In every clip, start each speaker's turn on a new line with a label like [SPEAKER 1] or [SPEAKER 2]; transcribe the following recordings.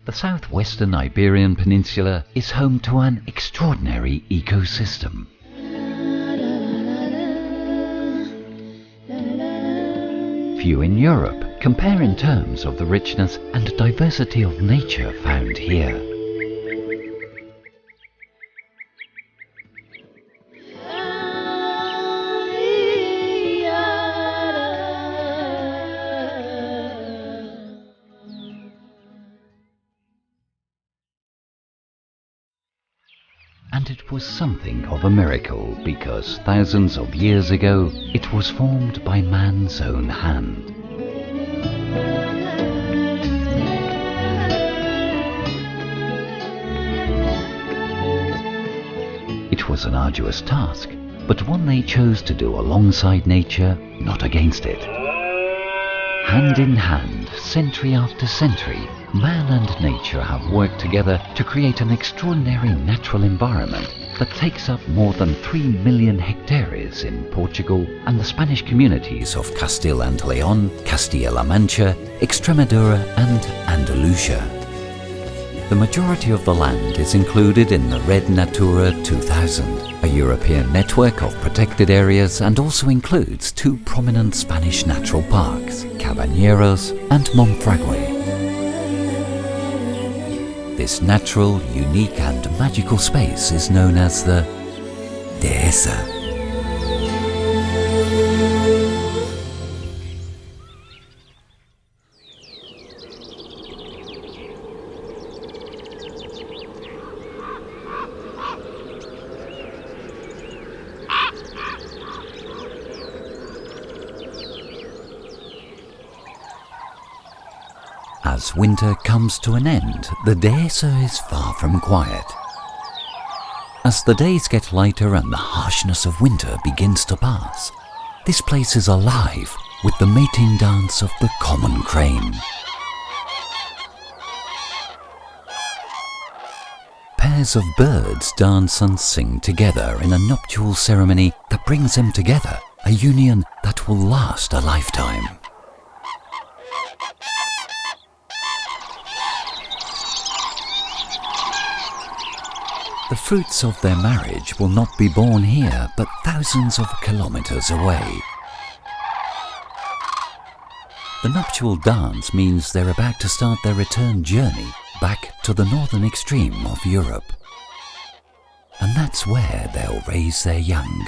[SPEAKER 1] The southwestern Iberian Peninsula is home to an extraordinary ecosystem. Few in Europe compare in terms of the richness and diversity of nature found here. And it was something of a miracle because thousands of years ago it was formed by man's own hand. It was an arduous task, but one they chose to do alongside nature, not against it. Hand in hand, century after century, man and nature have worked together to create an extraordinary natural environment that takes up more than 3 million hectares in Portugal and the Spanish communities of Castile and Leon, Castilla-La Mancha, Extremadura and Andalusia. The majority of the land is included in the Red Natura 2000, a European network of protected areas, and also includes 2 prominent Spanish natural parks, Cabañeros and Monfragüe. This natural, unique and magical space is known as the Dehesa. As winter comes to an end, the Dehesa is far from quiet. As the days get lighter and the harshness of winter begins to pass, this place is alive with the mating dance of the common crane. Pairs of birds dance and sing together in a nuptial ceremony that brings them together, a union that will last a lifetime. The fruits of their marriage will not be born here, but thousands of kilometers away. The nuptial dance means they're about to start their return journey back to the northern extreme of Europe. And that's where they'll raise their young.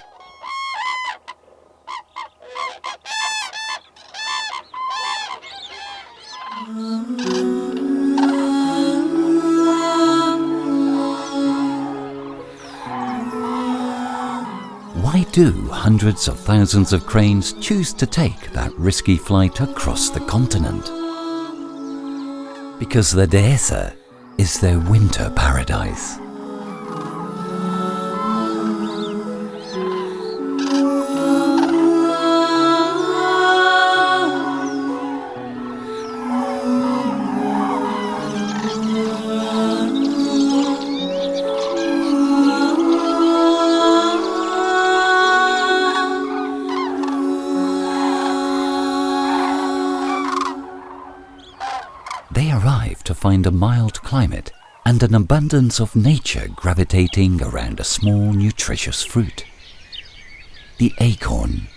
[SPEAKER 1] Why do hundreds of thousands of cranes choose to take that risky flight across the continent? Because the Dehesa is their winter paradise. They arrive to find a mild climate and an abundance of nature gravitating around a small, nutritious fruit, the acorn.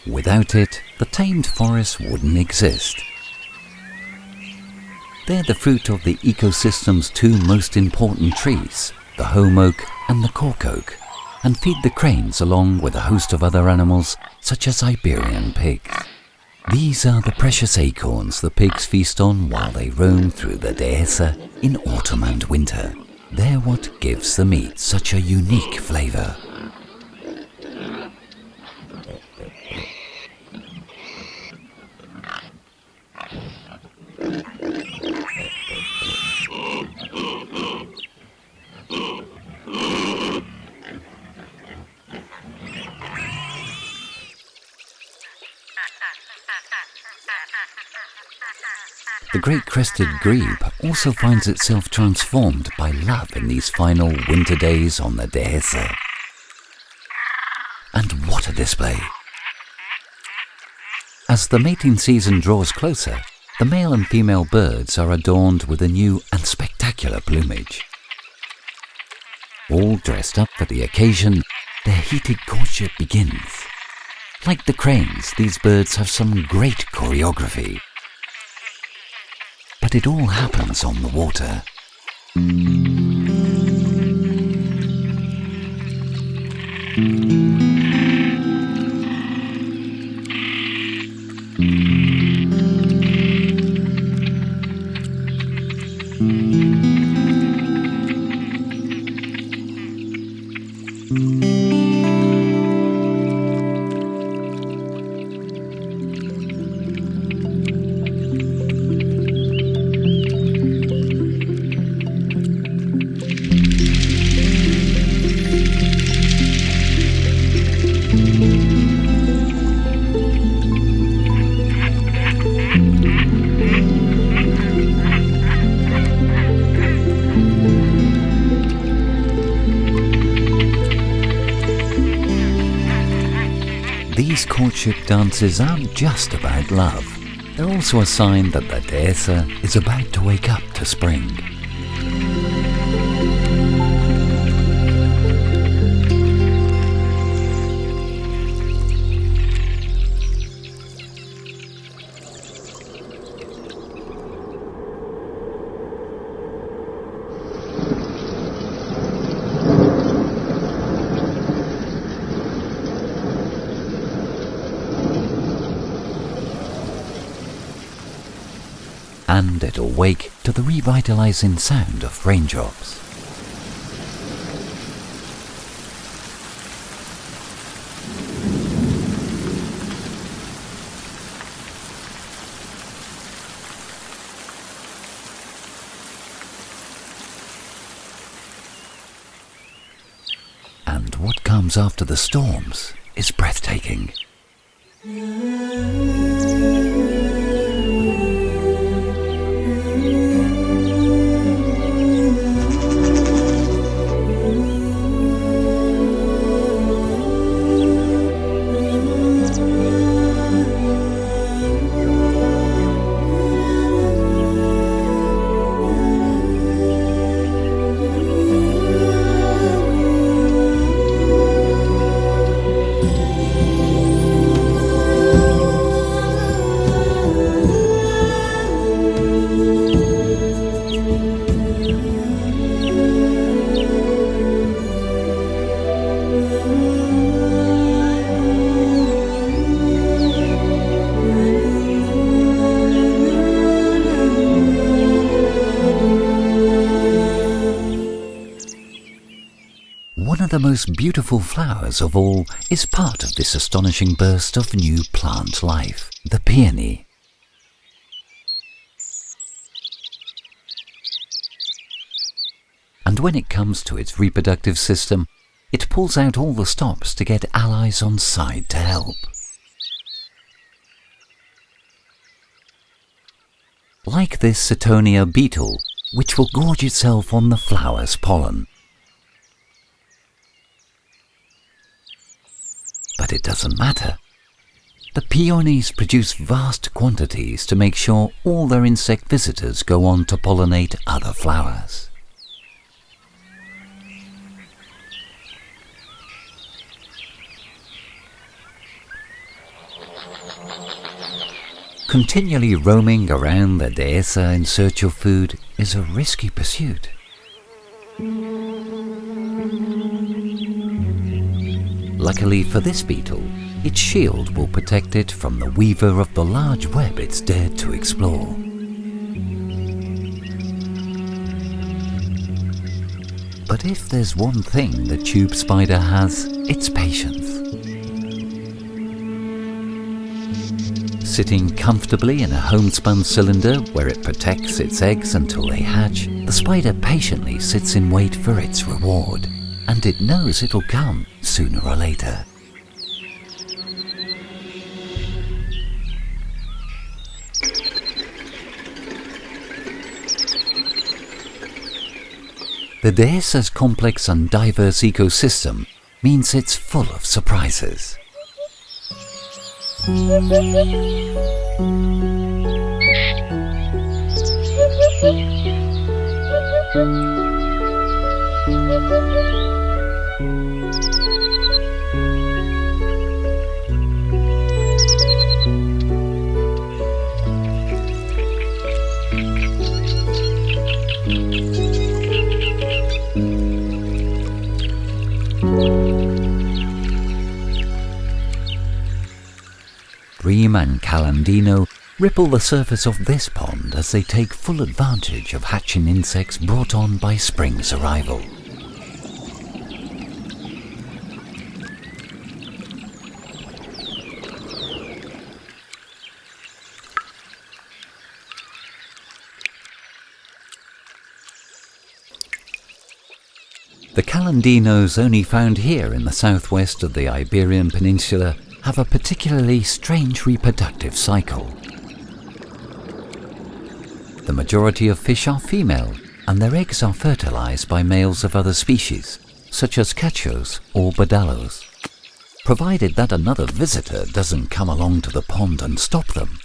[SPEAKER 1] Without it, the tamed forest wouldn't exist. They're the fruit of the ecosystem's 2 most important trees, the holm oak and the cork oak, and feed the cranes along with a host of other animals such as Iberian pigs. These are the precious acorns the pigs feast on while they roam through the Dehesa in autumn and winter. They're what gives the meat such a unique flavor. The great crested grebe also finds itself transformed by love in these final winter days on the Dehesa. And what a display! As the mating season draws closer, The male and female birds are adorned with a new and spectacular plumage. All dressed up for the occasion, their heated courtship begins. Like the cranes, these birds have some great choreography. But it all happens on the water. These courtship dances aren't just about love. They're also a sign that the Dehesa is about to wake up to spring. And it'll wake to the revitalizing sound of raindrops. And what comes after the storms is breathtaking. One of the most beautiful flowers of all is part of this astonishing burst of new plant life, the peony. And when it comes to its reproductive system, it pulls out all the stops to get allies on side to help. Like this Cetonia beetle, which will gorge itself on the flower's pollen. But it doesn't matter. The peonies produce vast quantities to make sure all their insect visitors go on to pollinate other flowers. Continually roaming around the Dehesa in search of food is a risky pursuit. Luckily for this beetle, its shield will protect it from the weaver of the large web it's dared to explore. But if there's one thing the tube spider has, it's patience. Sitting comfortably in a homespun cylinder where it protects its eggs until they hatch, the spider patiently sits in wait for its reward. And it knows it'll come sooner or later. The Dehesa's complex and diverse ecosystem means it's full of surprises. Bream and calandino ripple the surface of this pond as they take full advantage of hatching insects brought on by spring's arrival. The calandinos, only found here in the southwest of the Iberian Peninsula, have a particularly strange reproductive cycle. The majority of fish are female, and their eggs are fertilized by males of other species, such as cachos or badallos, provided that another visitor doesn't come along to the pond and stop them.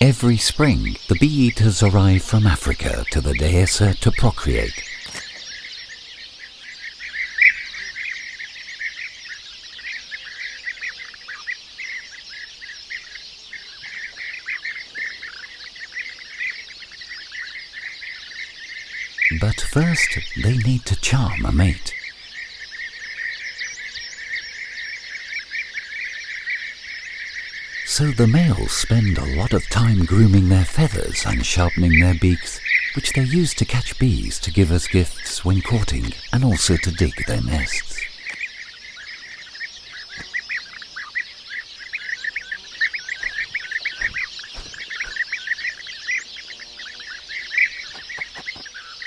[SPEAKER 1] Every spring, the bee-eaters arrive from Africa to the Dehesa to procreate. But first, they need to charm a mate. So the males spend a lot of time grooming their feathers and sharpening their beaks, which they use to catch bees to give as gifts when courting, and also to dig their nests.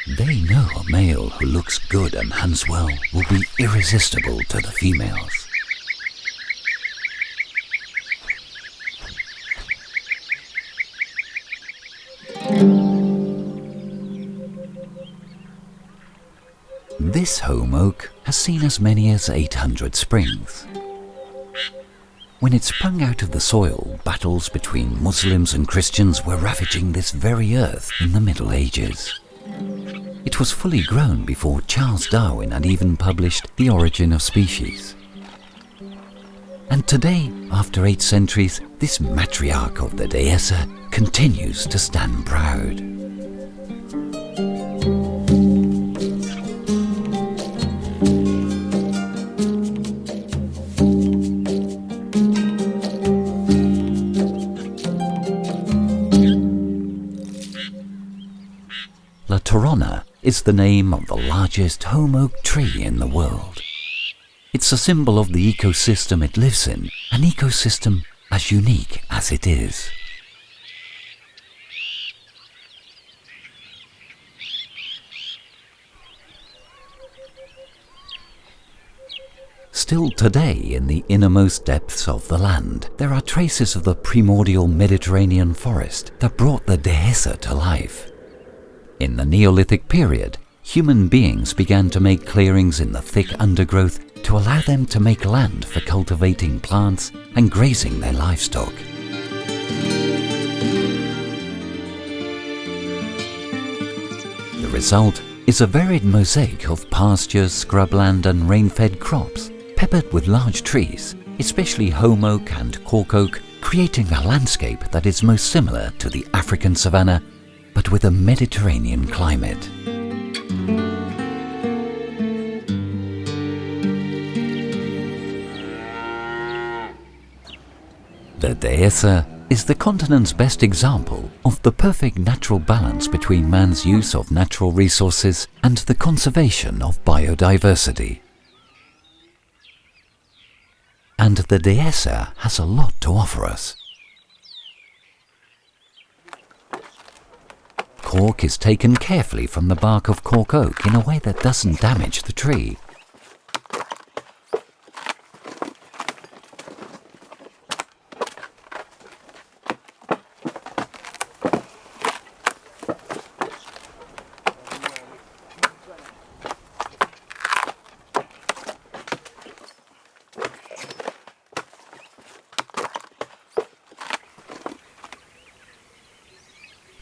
[SPEAKER 1] They know a male who looks good and hunts well will be irresistible to the females. This home oak has seen as many as 800 springs. When it sprung out of the soil, battles between Muslims and Christians were ravaging this very earth in the Middle Ages. It was fully grown before Charles Darwin had even published The Origin of Species. And today, after 8 centuries, this matriarch of the Dehesa continues to stand proud. La Torona is the name of the largest home oak tree in the world. It's a symbol of the ecosystem it lives in, an ecosystem as unique as it is. Still today, in the innermost depths of the land, there are traces of the primordial Mediterranean forest that brought the Dehesa to life. In the Neolithic period, human beings began to make clearings in the thick undergrowth to allow them to make land for cultivating plants and grazing their livestock. The result is a varied mosaic of pastures, scrubland and rain-fed crops, peppered with large trees, especially home oak and cork oak, creating a landscape that is most similar to the African savanna, but with a Mediterranean climate. The Dehesa is the continent's best example of the perfect natural balance between man's use of natural resources and the conservation of biodiversity. And the Dehesa has a lot to offer us. cork is taken carefully from the bark of cork oak in a way that doesn't damage the tree.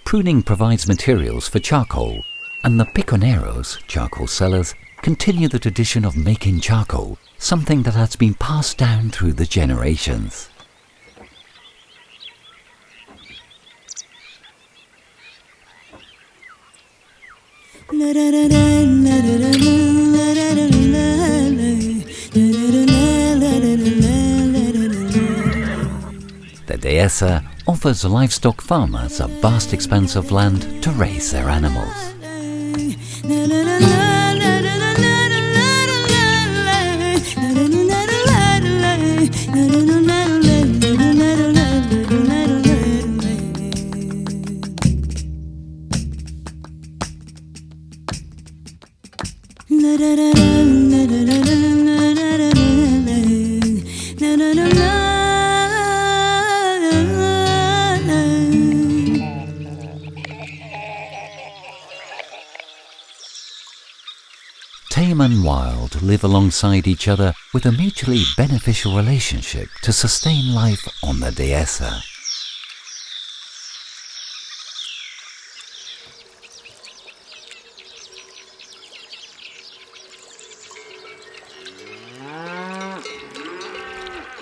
[SPEAKER 1] Pruning provides materials for charcoal, and the piconeros, charcoal sellers, continue the tradition of making charcoal, something that has been passed down through the generations. The Dehesa offers livestock farmers a vast expanse of land to raise their animals. Tame and wild live alongside each other with a mutually beneficial relationship to sustain life on the Dehesa.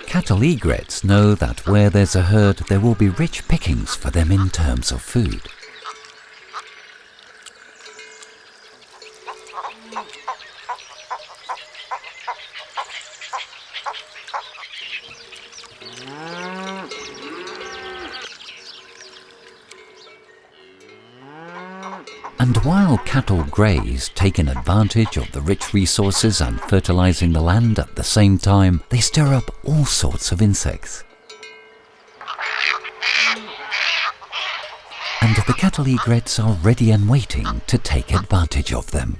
[SPEAKER 1] Cattle egrets know that where there's a herd there will be rich pickings for them in terms of food. And while cattle graze, taking advantage of the rich resources and fertilizing the land at the same time, they stir up all sorts of insects. And the cattle egrets are ready and waiting to take advantage of them.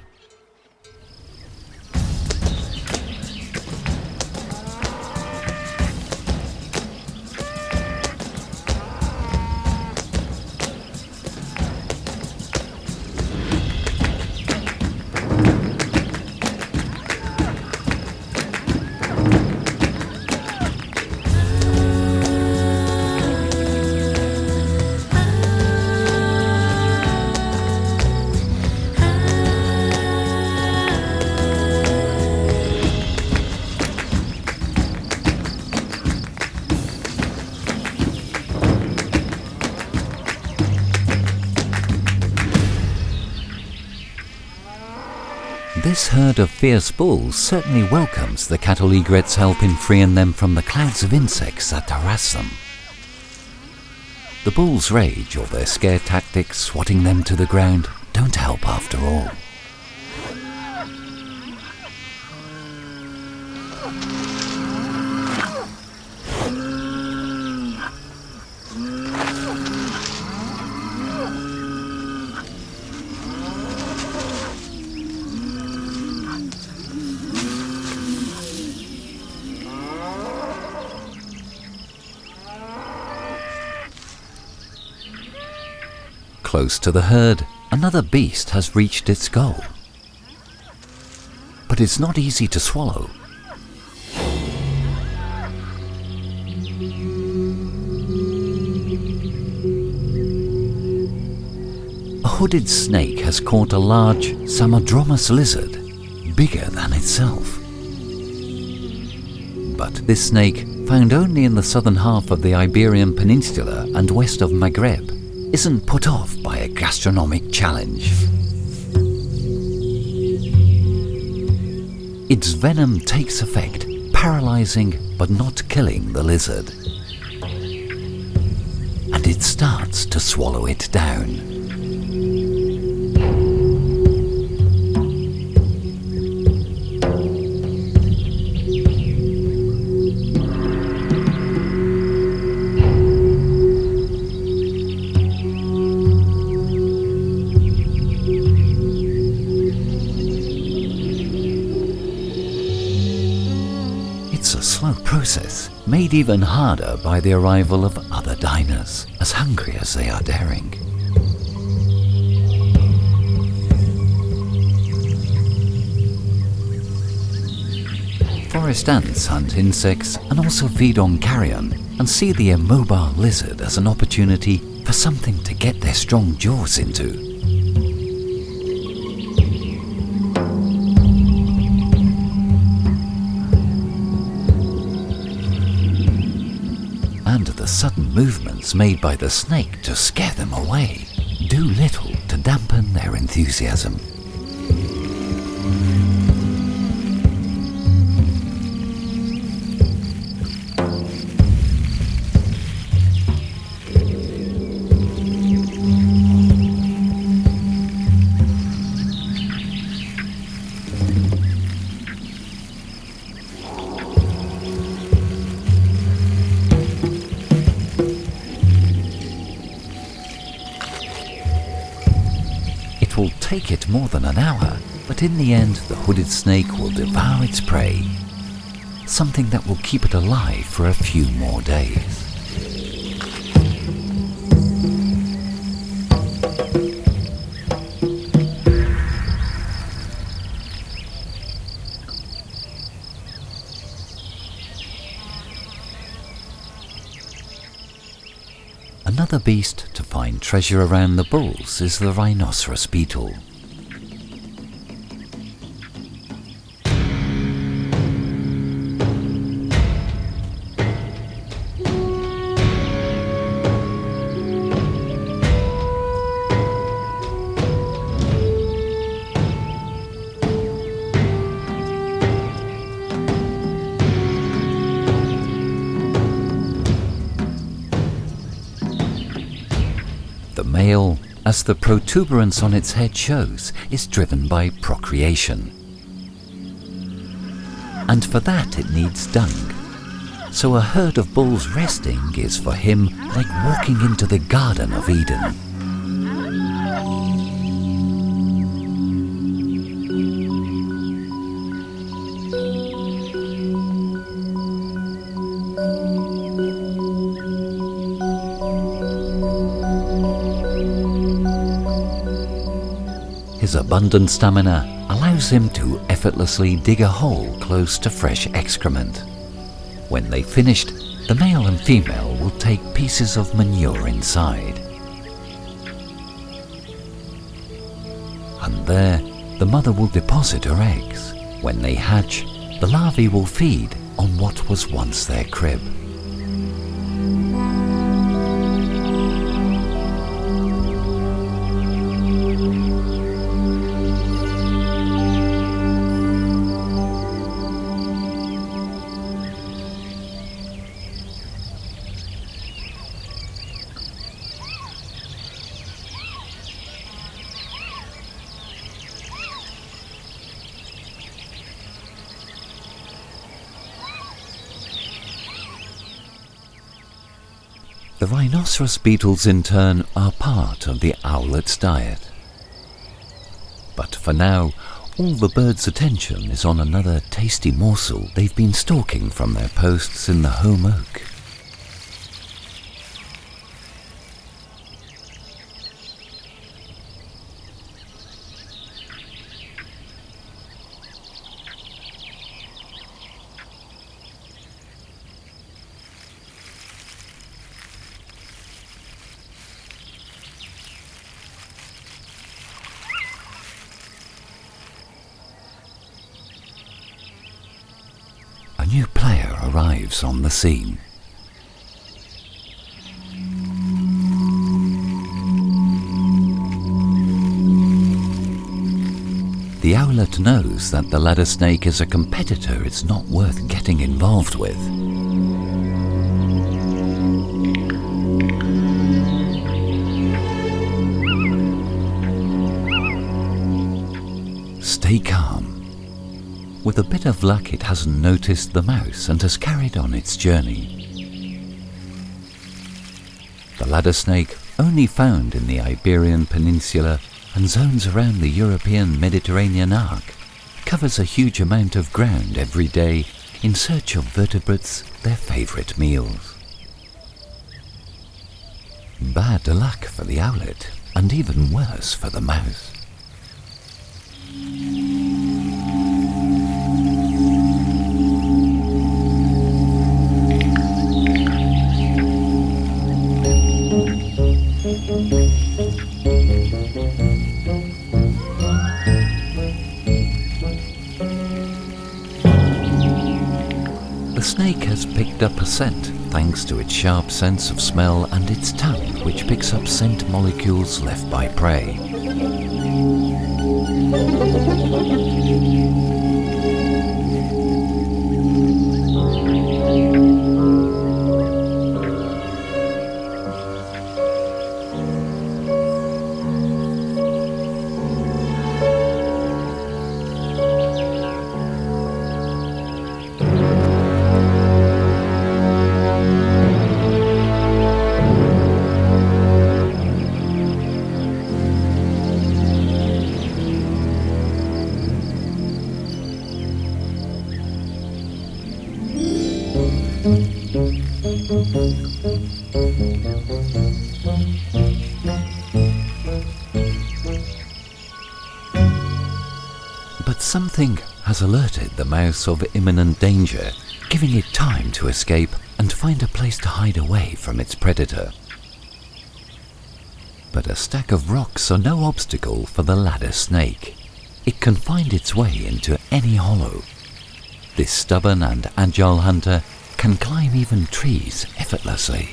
[SPEAKER 1] This herd of fierce bulls certainly welcomes the cattle egrets' help in freeing them from the clouds of insects that harass them. The bulls' rage or their scare tactics swatting them to the ground don't help after all. Close to the herd, another beast has reached its goal. But it's not easy to swallow. A hooded snake has caught a large Samodromus lizard, bigger than itself. But this snake, found only in the southern half of the Iberian Peninsula and west of Maghreb, isn't put off by a gastronomic challenge. Its venom takes effect, paralyzing but not killing the lizard. And it starts to swallow it down. It's a slow process, made even harder by the arrival of other diners, as hungry as they are daring. Forest ants hunt insects and also feed on carrion, and see the immobile lizard as an opportunity for something to get their strong jaws into. And the sudden movements made by the snake to scare them away do little to dampen their enthusiasm. It will take it more than an hour, but in the end the hooded snake will devour its prey, something that will keep it alive for a few more days. Another beast to find treasure around the bulls is the rhinoceros beetle. The male, as the protuberance on its head shows, is driven by procreation. And for that it needs dung. So a herd of bulls resting is for him like walking into the Garden of Eden. His abundant stamina allows him to effortlessly dig a hole close to fresh excrement. When they've finished, the male and female will take pieces of manure inside. And there, the mother will deposit her eggs. When they hatch, the larvae will feed on what was once their crib. The rhinoceros beetles in turn are part of the owlet's diet. But for now, all the birds' attention is on another tasty morsel they've been stalking from their posts in the home oak. A new player arrives on the scene. The owlet knows that the ladder snake is a competitor it's not worth getting involved with. Stay calm. With a bit of luck, it hasn't noticed the mouse and has carried on its journey. The ladder snake, only found in the Iberian Peninsula and zones around the European Mediterranean arc, covers a huge amount of ground every day in search of vertebrates, their favorite meals. Bad luck for the owlet, and even worse for the mouse. The snake has picked up a scent thanks to its sharp sense of smell and its tongue, which picks up scent molecules left by prey. But something has alerted the mouse of imminent danger, giving it time to escape and find a place to hide away from its predator. But a stack of rocks are no obstacle for the ladder snake. It can find its way into any hollow. This stubborn and agile hunter can climb even trees effortlessly.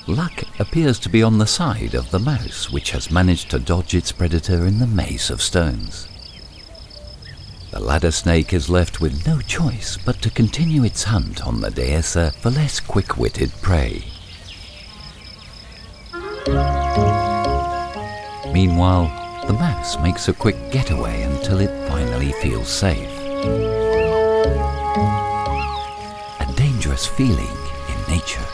[SPEAKER 1] Luck appears to be on the side of the mouse, which has managed to dodge its predator in the maze of stones. The ladder snake is left with no choice but to continue its hunt on the Dehesa for less quick-witted prey. Meanwhile, the mouse makes a quick getaway until it finally feels safe. A dangerous feeling in nature.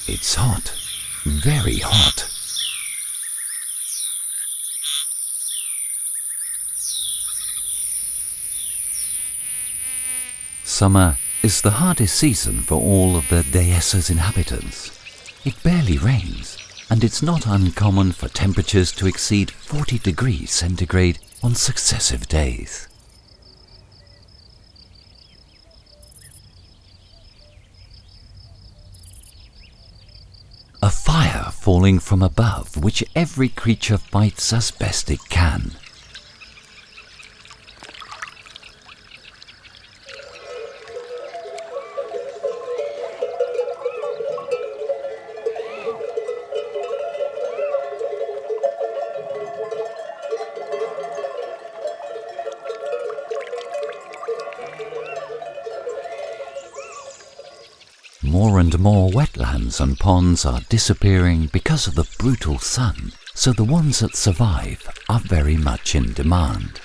[SPEAKER 1] It's hot, very hot. Summer is the hardest season for all of the Dehesa's inhabitants. It barely rains, and it's not uncommon for temperatures to exceed 40 degrees centigrade on successive days. A fire falling from above, which every creature fights as best it can. More and more wetlands and ponds are disappearing because of the brutal sun, so the ones that survive are very much in demand.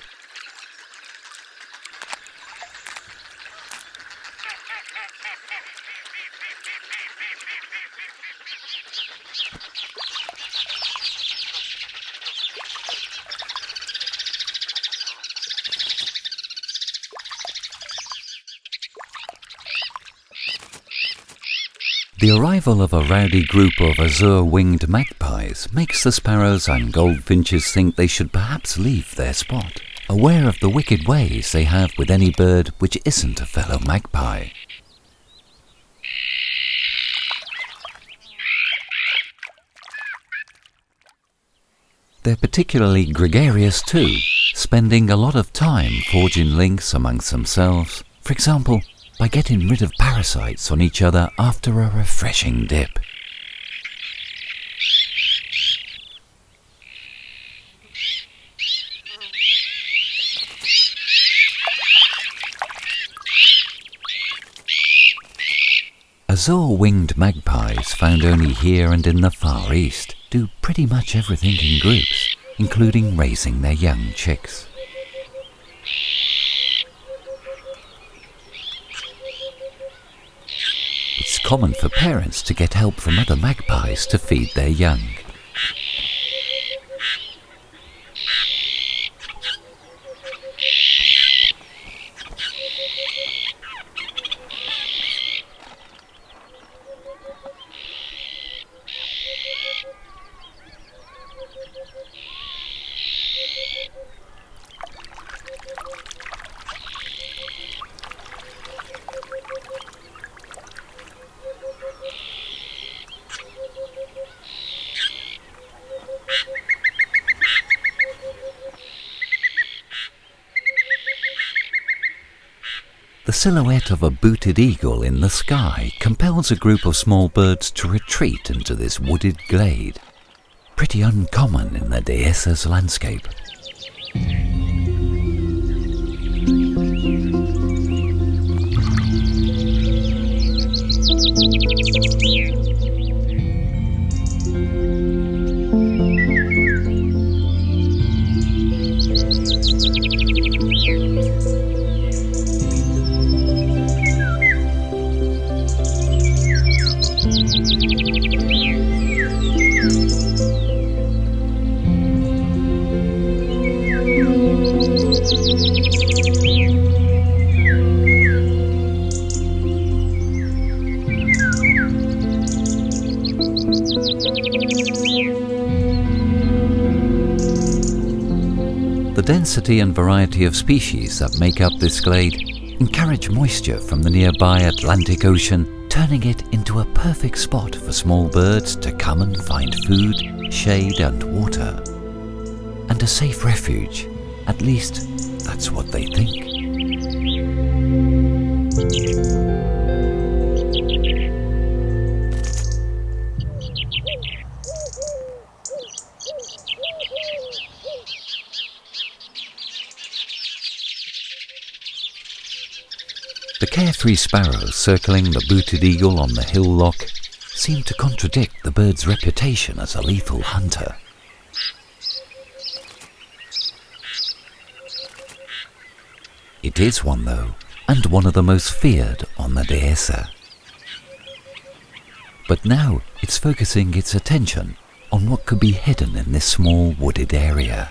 [SPEAKER 1] The arrival of a rowdy group of azure-winged magpies makes the sparrows and goldfinches think they should perhaps leave their spot, aware of the wicked ways they have with any bird which isn't a fellow magpie. They're particularly gregarious too, spending a lot of time forging links amongst themselves, for example, by getting rid of parasites on each other after a refreshing dip. Azure-winged magpies, found only here and in the Far East, do pretty much everything in groups, including raising their young chicks. It's common for parents to get help from other magpies to feed their young. The silhouette of a booted eagle in the sky compels a group of small birds to retreat into this wooded glade, pretty uncommon in the Dehesa's landscape. The density and variety of species that make up this glade encourage moisture from the nearby Atlantic Ocean, turning it into a perfect spot for small birds to come and find food, shade and water, and a safe refuge. At least that's what they think. The carefree sparrows circling the booted eagle on the hillock seem to contradict the bird's reputation as a lethal hunter. It is one though, and one of the most feared on the Dehesa. But now it's focusing its attention on what could be hidden in this small wooded area.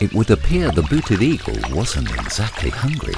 [SPEAKER 1] It would appear the booted eagle wasn't exactly hungry.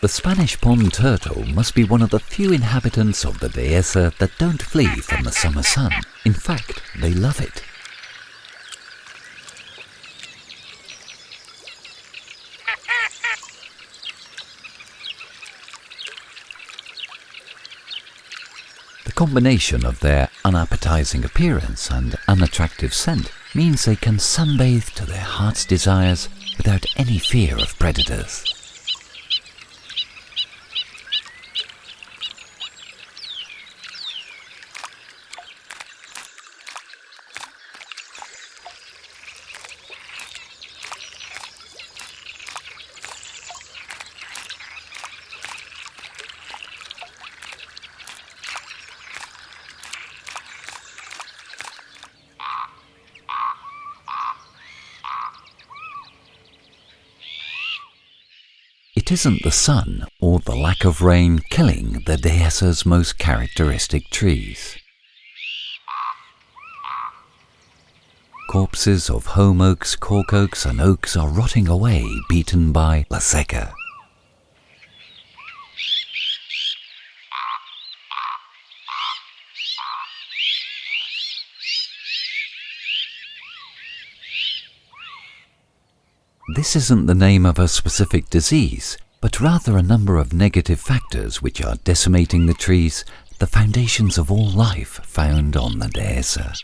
[SPEAKER 1] The Spanish pond turtle must be one of the few inhabitants of the Dehesa that don't flee from the summer sun. In fact, they love it. The combination of their unappetizing appearance and unattractive scent means they can sunbathe to their heart's desires without any fear of predators. It isn't the sun or the lack of rain killing the Dehesa's most characteristic trees. Corpses of home oaks, cork oaks and oaks are rotting away, beaten by la seca. This isn't the name of a specific disease, but rather a number of negative factors which are decimating the trees, the foundations of all life found on the Dehesa.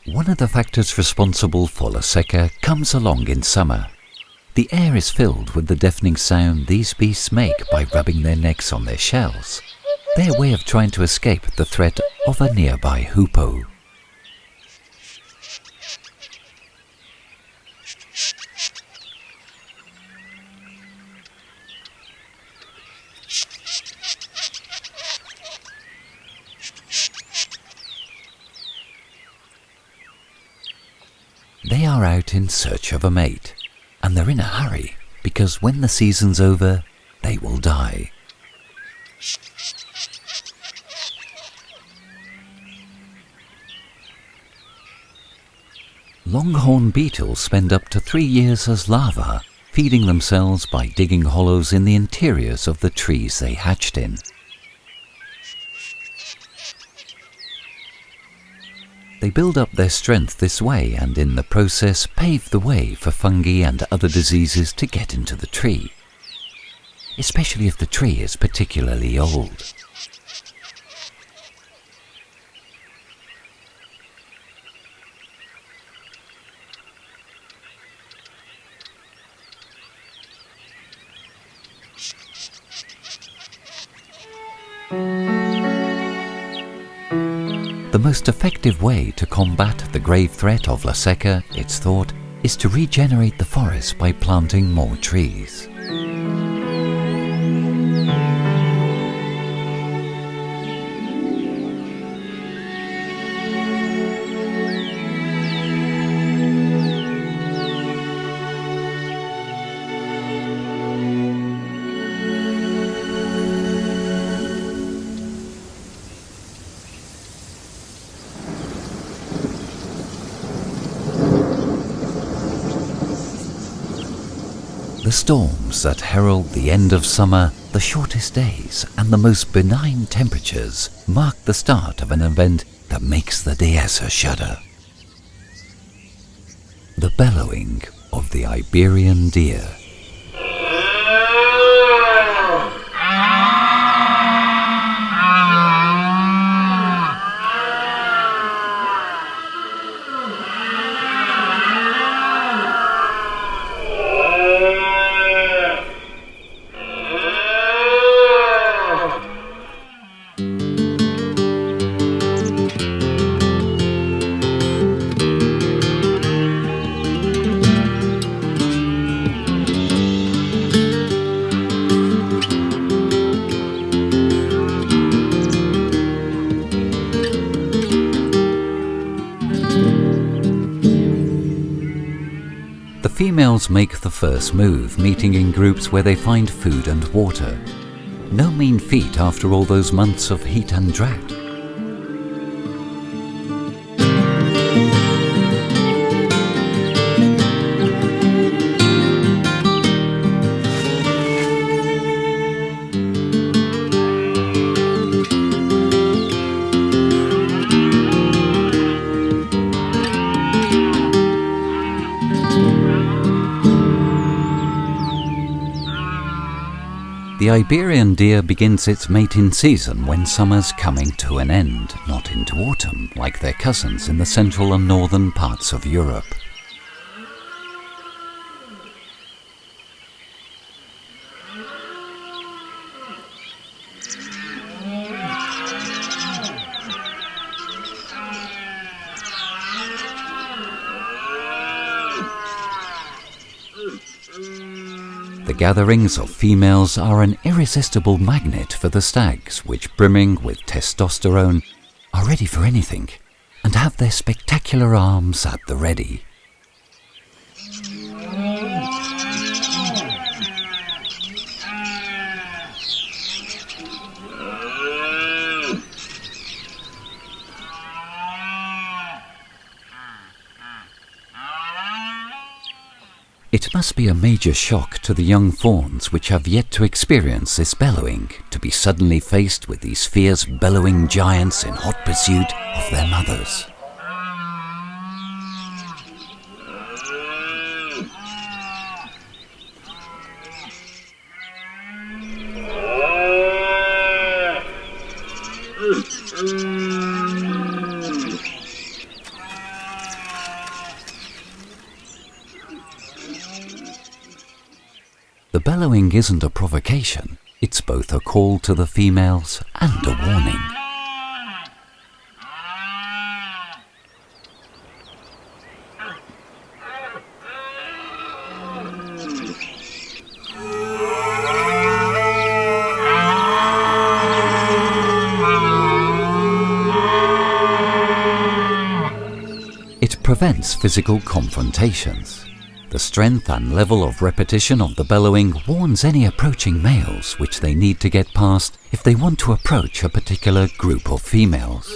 [SPEAKER 1] One of the factors responsible for la seca comes along in summer. The air is filled with the deafening sound these beasts make by rubbing their necks on their shells, their way of trying to escape the threat of a nearby hoopoe. They are out in search of a mate. And they're in a hurry, because when the season's over, they will die. Longhorn beetles spend up to 3 years as larvae, feeding themselves by digging hollows in the interiors of the trees they hatched in. They build up their strength this way and in the process pave the way for fungi and other diseases to get into the tree, especially if the tree is particularly old. The most effective way to combat the grave threat of la seca, it's thought, is to regenerate the forest by planting more trees. The storms that herald the end of summer, the shortest days and the most benign temperatures mark the start of an event that makes the Dehesa shudder. The bellowing of the Iberian deer. Females make the first move, meeting in groups where they find food and water. No mean feat after all those months of heat and drought. The Iberian deer begins its mating season when summer's coming to an end, not into autumn like their cousins in the central and northern parts of Europe. The gatherings of females are an irresistible magnet for the stags, which, brimming with testosterone, are ready for anything and have their spectacular arms at the ready. It must be a major shock to the young fawns which have yet to experience this bellowing, to be suddenly faced with these fierce bellowing giants in hot pursuit of their mothers. The bellowing isn't a provocation, it's both a call to the females and a warning. It prevents physical confrontations. The strength and level of repetition of the bellowing warns any approaching males which they need to get past if they want to approach a particular group of females.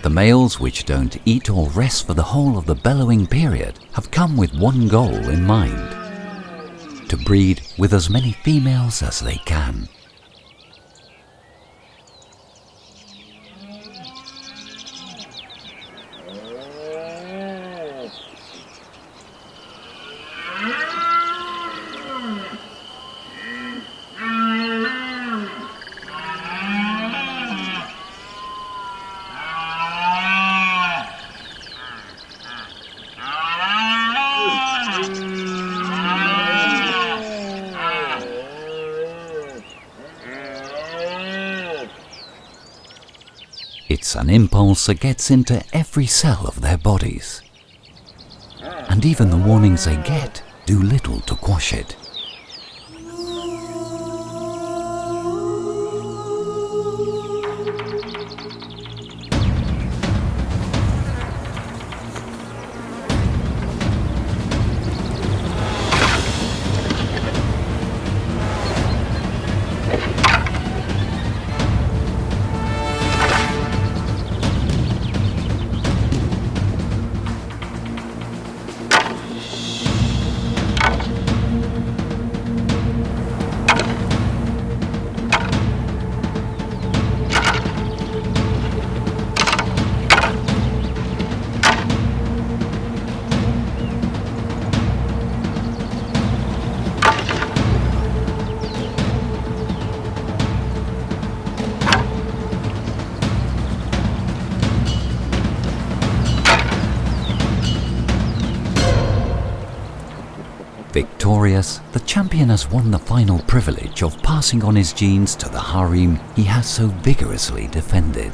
[SPEAKER 1] The males which don't eat or rest for the whole of the bellowing period have come with one goal in mind: to breed with as many females as they can. It's an impulse that gets into every cell of their bodies. And even the warnings they get do little to quash it. Victorious, the champion has won the final privilege of passing on his genes to the harem he has so vigorously defended.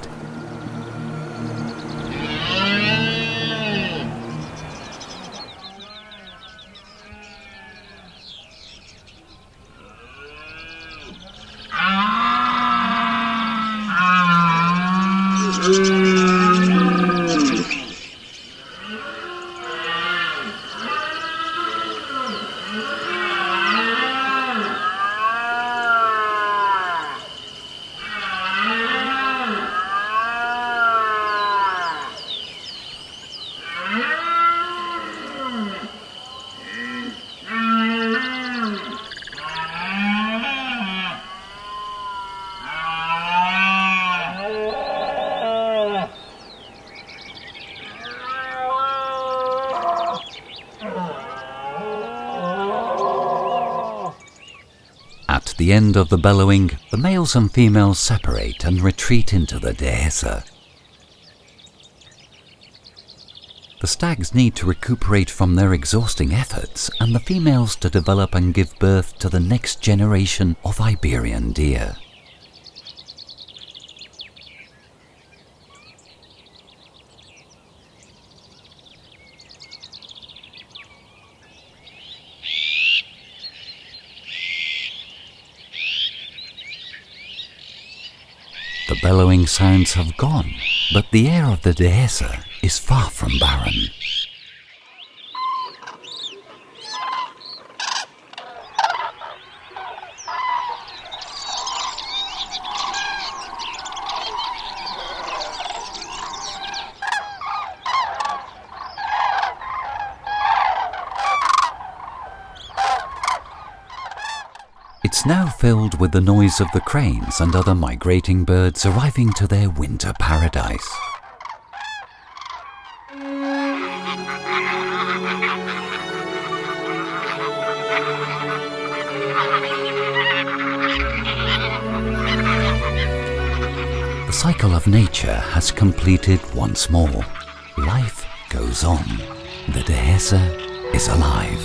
[SPEAKER 1] At the end of the bellowing, the males and females separate and retreat into the Dehesa. The stags need to recuperate from their exhausting efforts, and the females to develop and give birth to the next generation of Iberian deer. The bellowing sounds have gone, but the air of the Dehesa is far from barren. It's now filled with the noise of the cranes and other migrating birds arriving to their winter paradise. The cycle of nature has completed once more. Life goes on. The Dehesa is alive.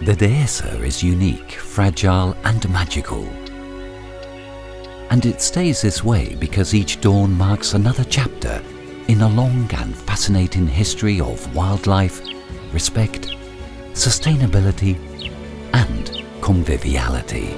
[SPEAKER 1] The Dehesa is unique, fragile and magical. And it stays this way because each dawn marks another chapter in a long and fascinating history of wildlife, respect, sustainability and conviviality.